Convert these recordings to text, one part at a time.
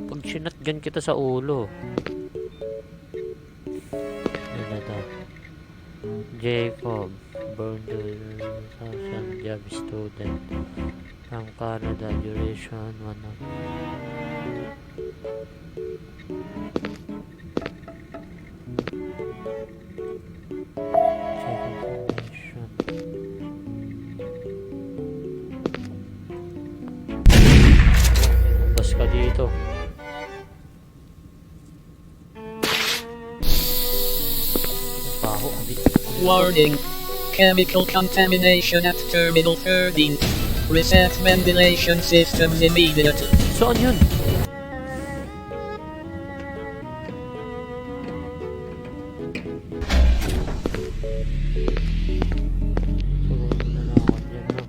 Pag sinatgan kita sa ulo. Ano to? Jacob, born to 2000, job student from Canada, duration 1 of check information. Bas ka dito. Baho, Warning. Chemical contamination at Terminal 13. Reset ventilation systems immediately. saan yun? Siguro na lang ako dyan, no?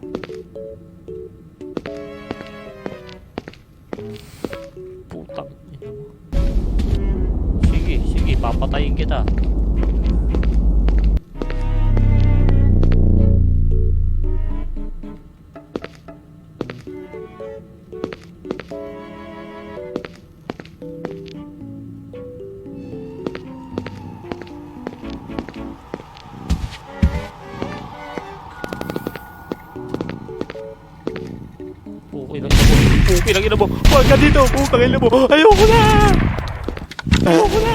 Putang ina mo. Sige, sige, papatayin kita. Putang ina mo. Huwag ka dito. Putang ina mo. Ayoko na. Ayoko na.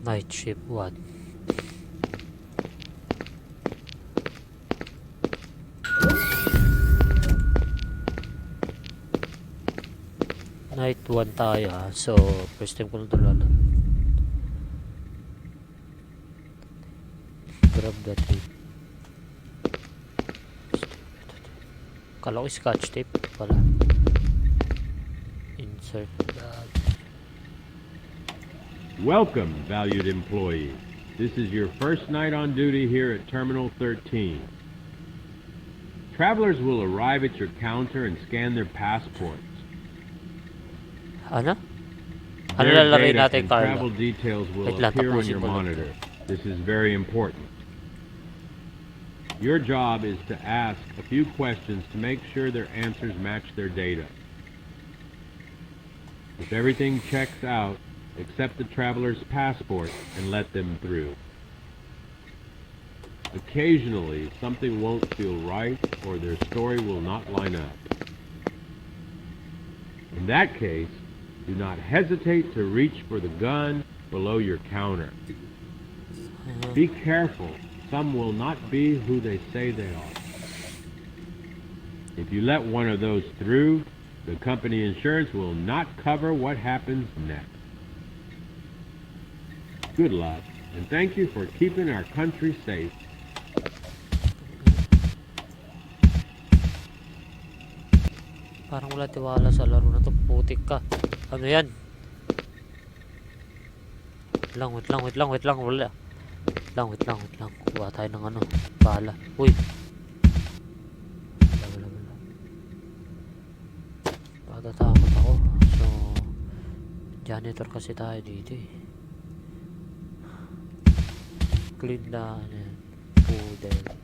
Night shift, what? Night 1 tayo ha. So, first time ko na ito lalo. Grab that tape. Kala ko scotch tape pala. Insert that. Welcome, valued employee. This is your first night on duty here at Terminal 13. Travelers will arrive at your counter and scan their passports. Ano? Ano Their lalagay data natin, and Carla? travel details will Wait lang, appear on tapusin your ko lang monitor. to. This is very important. Your job is to ask a few questions to make sure their answers match their data. If everything checks out, accept the traveler's passport and let them through. Occasionally, something won't feel right or their story will not line up. In that case, do not hesitate to reach for the gun below your counter. Be careful. Some will not be who they say they are. If you let one of those through, the company insurance will not cover what happens next. Good luck, and thank you for keeping our country safe. Parang wala tiwala sa laro na to. Putik ka. Ano yan? Wait lang. Wala. Wait lang. Kuha tayo ng ano. Bala. Uy. Wala. Patatakot ako. So, janitor kasi tayo dito eh. Clean na. Poodle.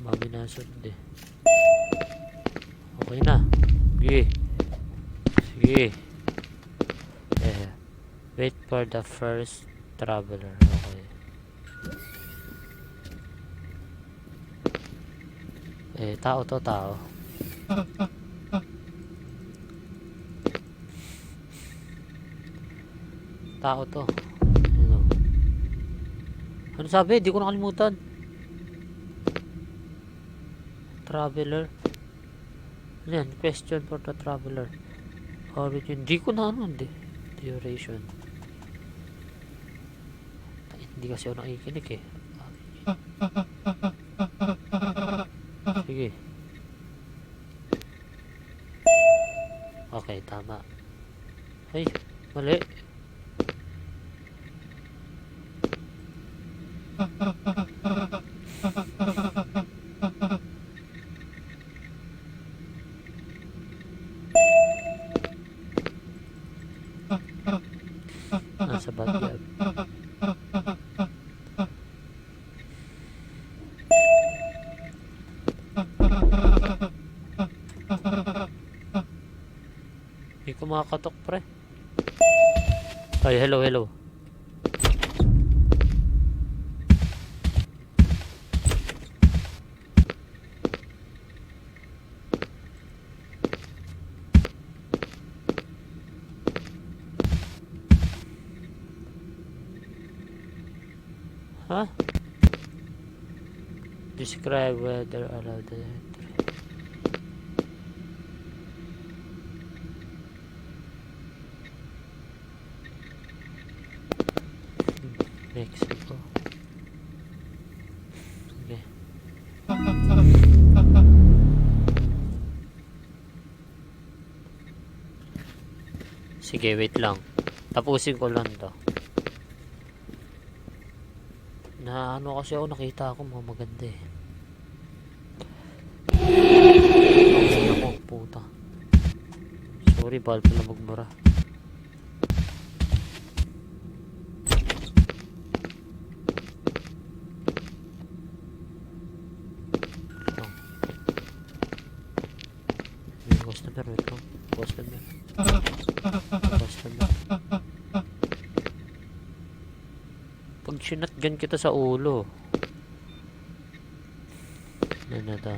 Mami nasod eh. Okay na. Sige. Wait for the first traveler. Okay. Tao to. Tao to. Ano sabi? Di ko nakalimutan. Traveler. Ano yan? Question for the traveler. Origin. Di ko na ano, hindi. Duration. Ay, hindi kasi ako nakikinig eh. Sige. Okay, tama. Ay, mali. Nasa backyard. Hindi ko makakatok, pre. Ay, hello, hello. Huh? Describe whether allowed the entry. Mexico. Okay. Sige, wait lang. Tapusin ko lang to. Na ano kasi ako, nakita ako mga maganda eh. Ay ako, puta. Sorry, bawal pala magmura. May customer, wait lang. Customer. Customer. Pag sinatgan kita sa ulo. Ano na to?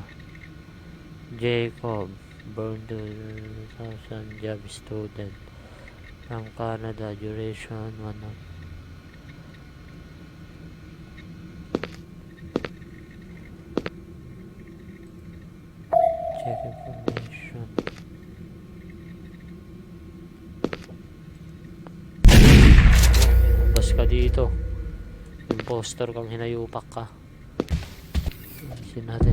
Jacob, born 2000, job student from Canada, duration 1 month. Check information. Bas ka dito. Impostor kang hinayupak ka. Alisin natin.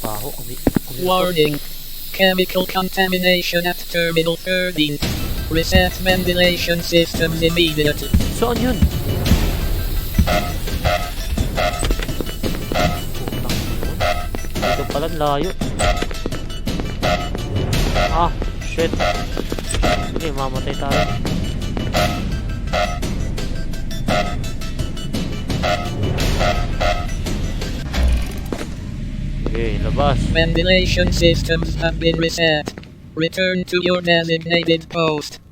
Baho. Warning. Chemical contamination at Terminal 13. Reset ventilation systems immediately. Saan yun? Dito pala layo. Ah, shit. Sige, mamatay tayo. Okay, labas. Ventilation systems have been reset. Return to your designated post.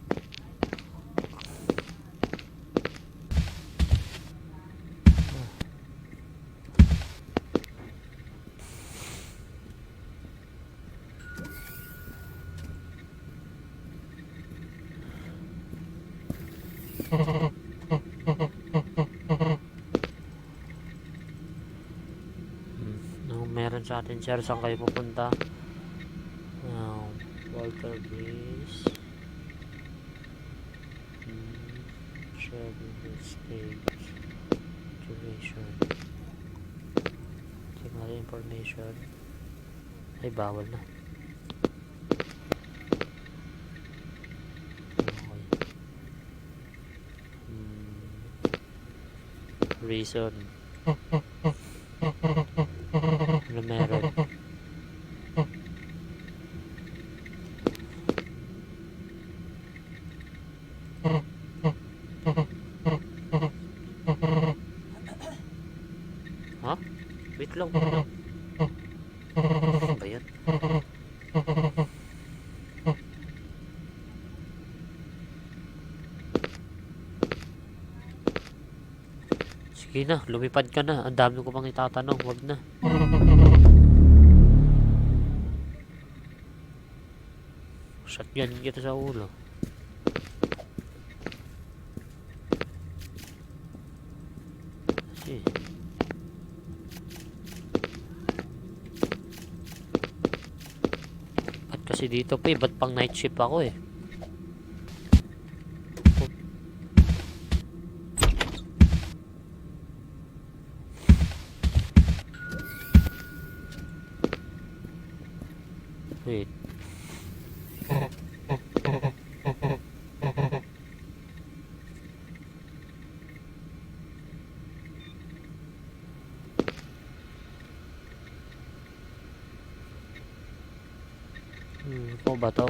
Meron sa atin, sir, saan kayo pupunta? Walter Base. Chevy stage. Duration. Check natin information. Ay, bawal na. Okay. Reason. Ano meron? Ha? Wait lang. Ano ba yan? Sige na, lumipad ka na. Ang dami ko pang itatanong. Wag na. Shotgun kita sa ulo. eh. Ba't kasi dito pa eh? Ba't pang night shift ako eh? Wait. Ikaw ba to?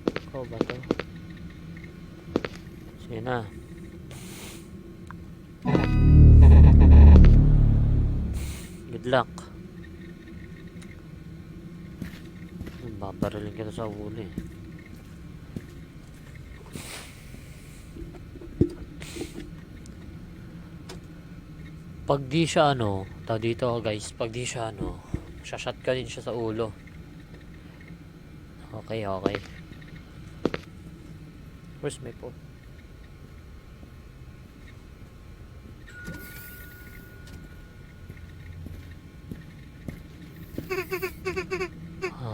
Ikaw ba to? Sige na. Good luck. Babarilin kita sa ulo eh. Pag di siya ano, tao dito guys, pag di siya ano, shotgun siya sa ulo. Okay, okay. Where's my phone?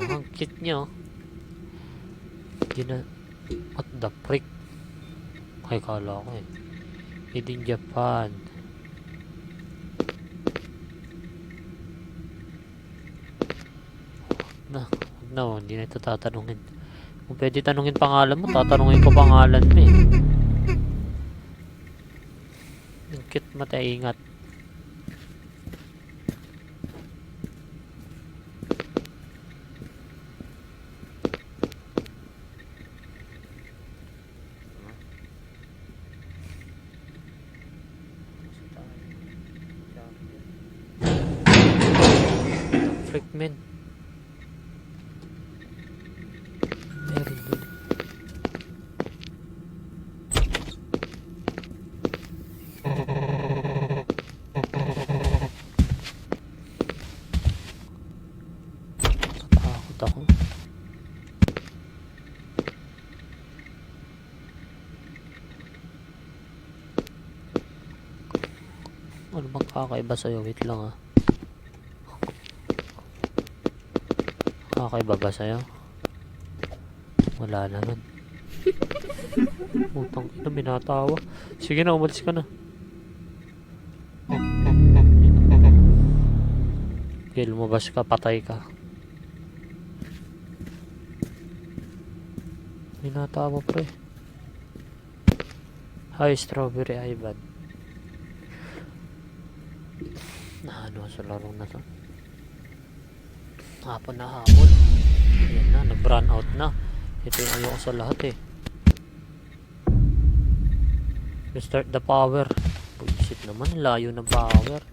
Ang cute niya. What the frick? Ay, kala ko eh. Made in Japan. Hindi na ito tatanungin. Kung pwede tanungin pangalan mo, tatanungin ko pangalan mo eh. Ang cute, mataingat. Freak man. Meron dun. Tatakot ako. Ano bang kakaiba sa'yo? Wait lang ah. Kakaiba ba sa'yo? Wala naman. Putang ina, binatawa. Sige na, umalis ka na. Okay, lumabas ka, patay ka. Binatawa pre. Hi, Strawberry Ivan. Ano sa larong na to? Hapon na hapon. Ayan na, nag-run out na. Ito yung ayoko sa lahat eh. Restart the power. Buisit naman, layo ng power.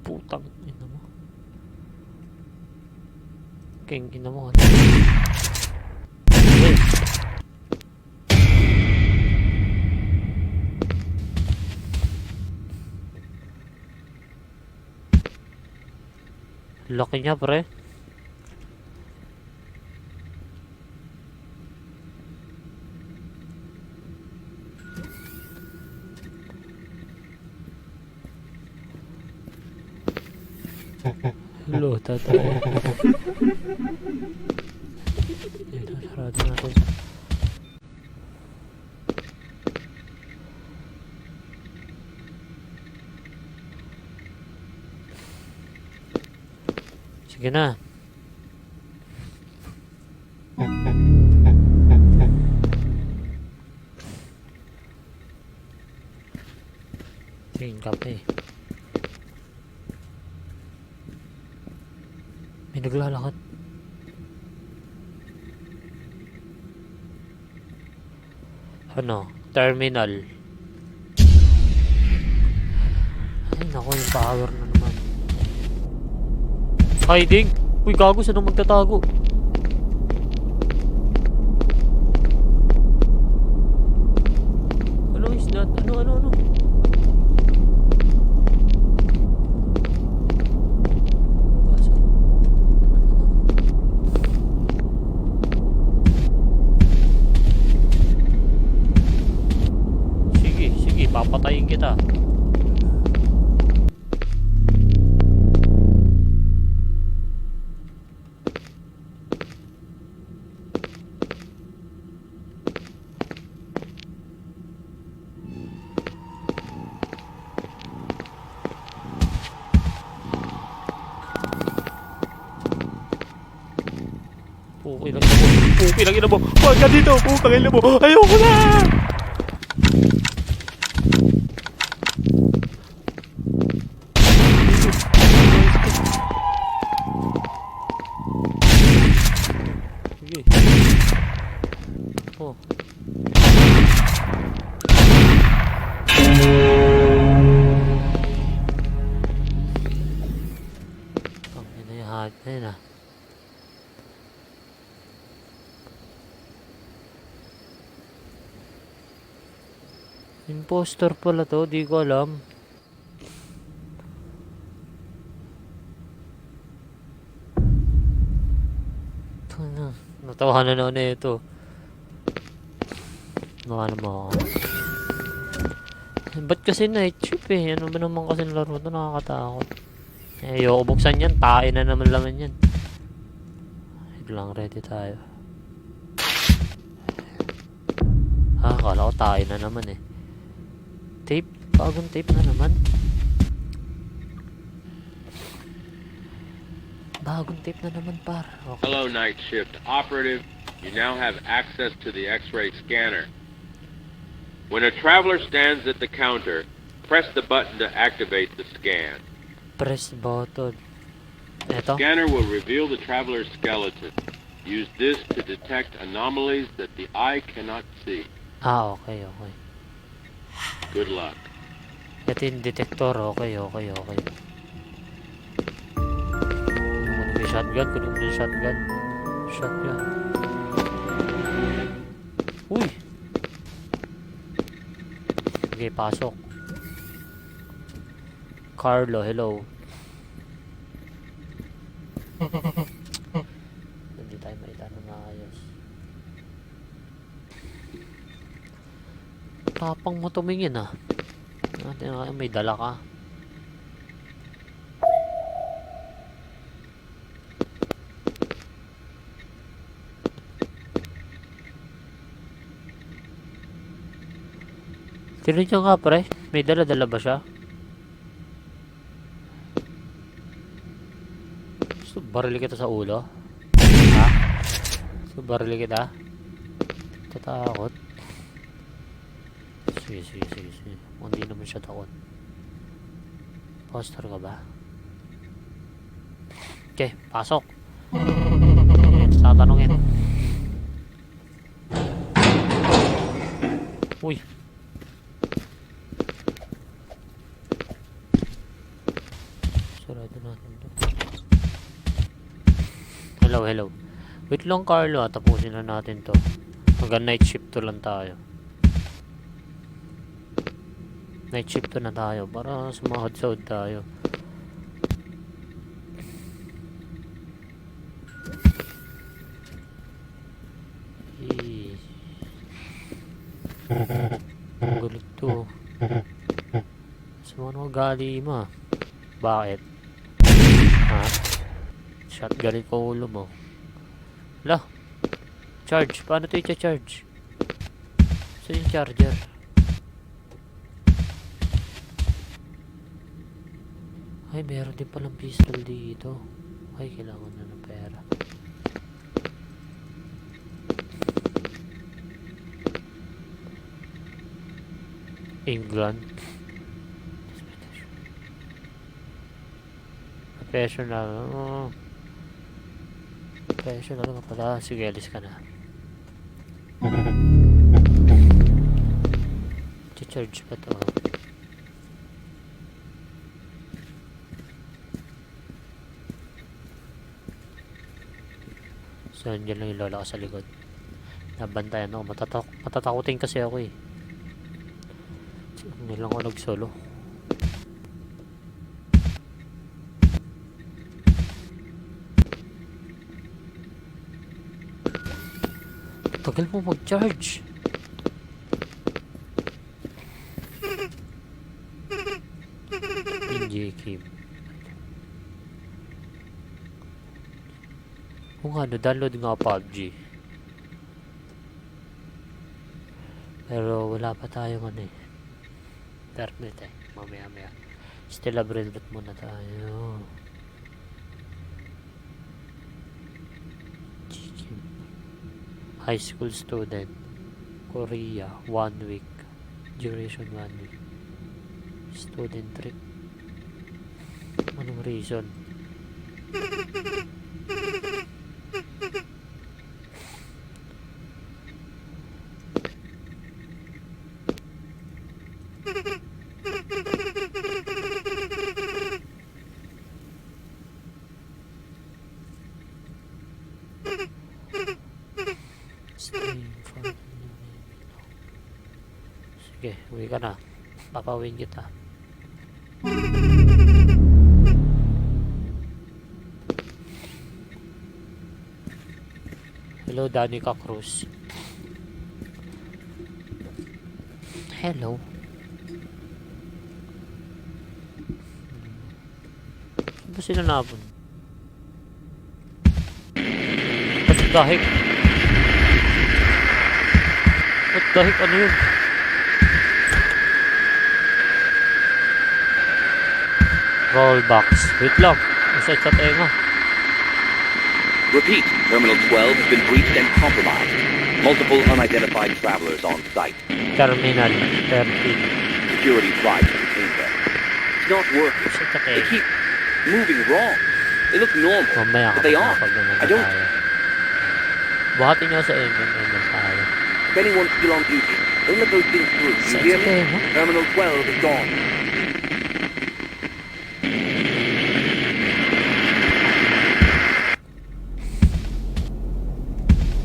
Putang ina mo. King ina mo. Hey. Laki niya pre. Hello, tatay. Dito, sarado natin. Sige na. Tingin ka pa eh. May naglalakad. Ano? Terminal. Ay, naku, yung power na naman. Hiding! Uy, gago, saan magtatago? Papatayin kita. Putang ina mo. Huwag ka dito. Putang ina mo. Ayoko na. Sige. Oh. Ang ina yung hard na yun ah. Impostor pala to, di ko alam. Natawanan ako na ito. Nawanan mo ako. Ba't kasi night shift eh? Ano ba naman kasi laro ito? Nakakatakot. Eh, ayoko buksan yan. Tae na naman laman yan. Wait lang, ready tayo. Akala ko tae na naman eh. Tape? Bagong tape na naman. Bagong tape na naman par. Okay. Hello, night shift operative. You now have access to the X-ray scanner. When a traveler stands at the counter, press the button to activate the scan. Press button. The Eto. scanner will reveal the traveler's skeleton. Use this to detect anomalies that the eye cannot see. Ah, okay, okay. Good luck. Ito yung detector. Okay, okay, okay. Kunin mo yung shotgun. Kunin mo yung shotgun. Shotgun. Uy! Okay, pasok. Carlo, hello. Hindi tayo maitano na ayos. Tapang mo tumingin ah. May dala ka. Tinan nyo nga pre. May dala-dala ba siya? Gusto barili kita sa ulo? Ha? Gusto barili kita? Tatakot. Sige, sige, sige, sige. Hindi naman siya takot. Poster ka ba? Okay, pasok. Tatanungin. Uy. Sarado natin to. Hello, hello. Wait lang Carlo, tapusin na natin to. Hanggang night shift to lang tayo. Night shift to na tayo para sumahod-sahod tayo. Ang galit to. Saan mo gali mo? Bakit? Ha? Shotgun ko ulo mo. Lah. Charge. Paano ito i-charge? Saan yung charger? Ay, meron din palang pistol dito. Ay, kailangan na ng pera. England. Professional. Oh. Professional nga pala. Sige, alis ka na. Charge pa to. So, andyan lang yung lola ko sa likod. Nabantayan ako. Matatakutin kasi ako eh. Hindi lang ako nag-solo. Tagal mo mag-charge. Team. Kung ano, download nga PUBG. Pero wala pa tayong ano eh. Internet eh. Mamaya. Still abroad muna tayo. High school student. Korea. 1 week. Duration 1 week. Student trip. Anong reason? Sige, uwi ka na. Papawin kita. Hello, Danica Cruz. Hello. Saan ba sila nabon? What the heck? What the heck? Ano yun? Rollbacks. Wait lang. Masay ka tenga. Repeat, Terminal 12 has been breached and compromised. Multiple unidentified travelers on site. Terminal 13. Security tried to detain them. It's not working. Masay ka They tenga. keep moving wrong. They look normal, Mamaya but they aren't. kapag naman I don't. tayo. Buhatin nyo sa MM tayo. If anyone's still on duty, don't let those things through. You hear me? Terminal 12 is gone.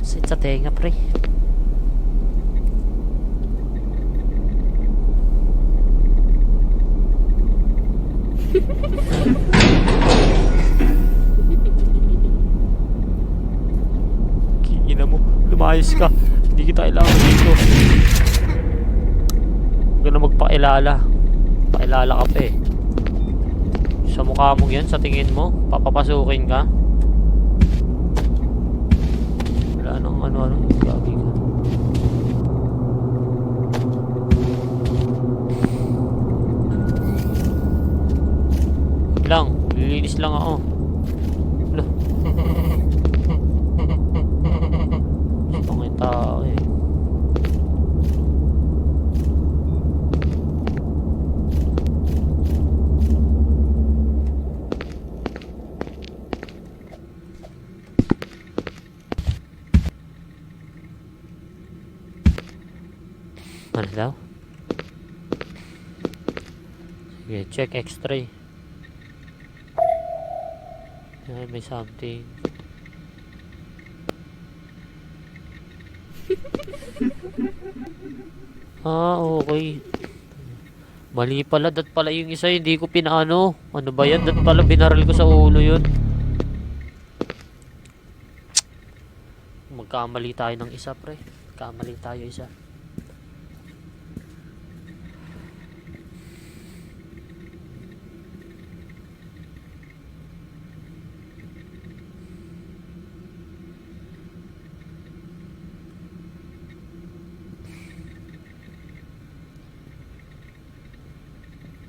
Sit sa tenga, pre. Kikina mo. Lumayos ka. Hindi kita kailangan dito. Huwag ka na magpakilala. Pakilala ka pa eh. Sa mukha mong yan, sa tingin mo, papapasukin ka. Wala nang ano-ano. Gagi ka. Lang. Lilinis lang ako. Wala. Pangit tao eh. Ano daw? Sige, check x-ray. Ay, may something. Okay. Mali pala, dat pala yung isa, hindi ko pinaano. Ano ba yan? Dat pala binaril ko sa ulo yun. Magkamali tayo ng isa, pre. Magkamali tayo isa.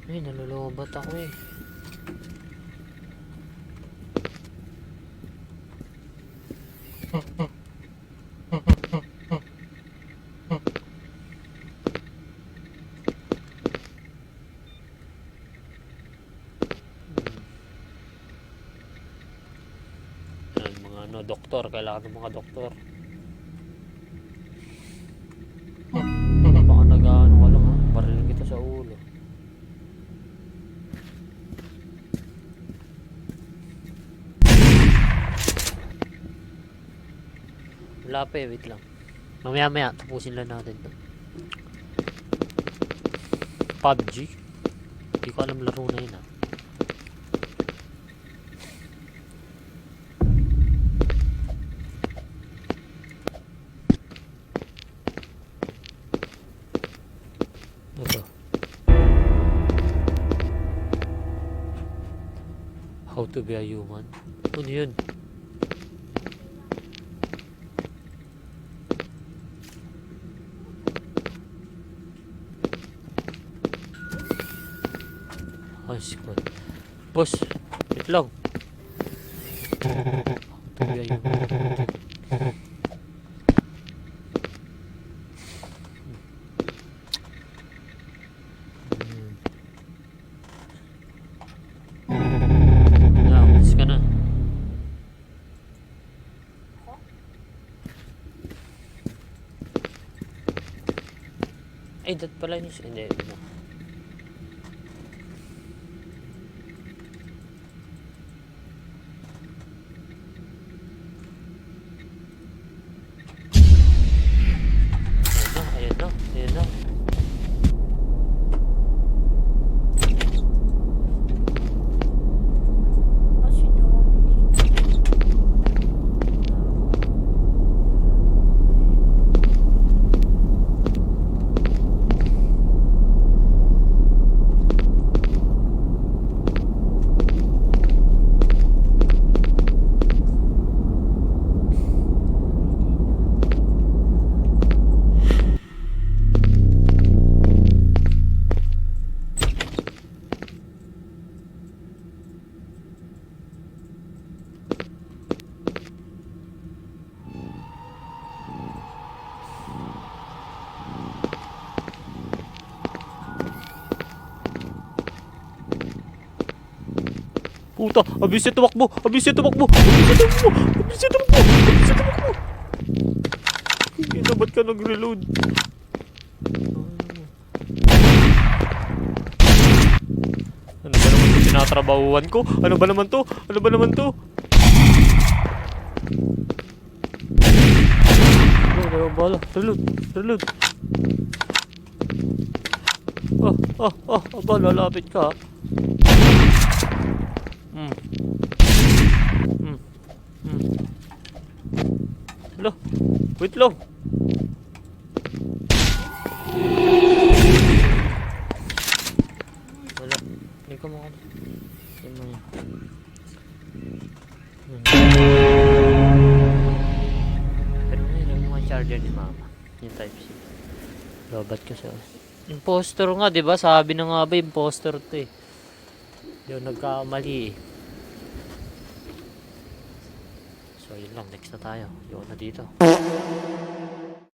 Ay, nalulubat ako eh. Yan, mga ano, doktor. Kailangan ng mga doktor. Baka nag-ano ka lang ha. Barilin kita sa ulo. Wala pa eh, wait lang. Mamaya tapusin lang natin to. PUBG? Hindi ko alam laro na yun ah. Ito. to be a human. Ano yun? High school. Boss, wait lang. To be a human. Umalis ka na. Ay, dat pala yun. Hindi, ano. Ayan na, ayan na. Puta, abis niya tumakbo! Abis niya tumakbo! Abis niya tumakbo! Abis niya tumakbo! Abis niya tumakbo! Ina, ba't ka nag-reload? Ano ba naman yung tinatrabahuan ko? Ano ba naman to? Ano ba naman to? Oh, bala. Reload! Reload! Aba, lalapit ka. Hala, wait lang. Wala, hindi ko makano. Yan mo yan. Pero mayroon yung mga charger ni mama. Yung Type-C. Lobat kasi. Imposter nga, diba? Sabi na nga ba, imposter to eh. Yung nagkamali eh. So yun lang, next na tayo. Yun na dito.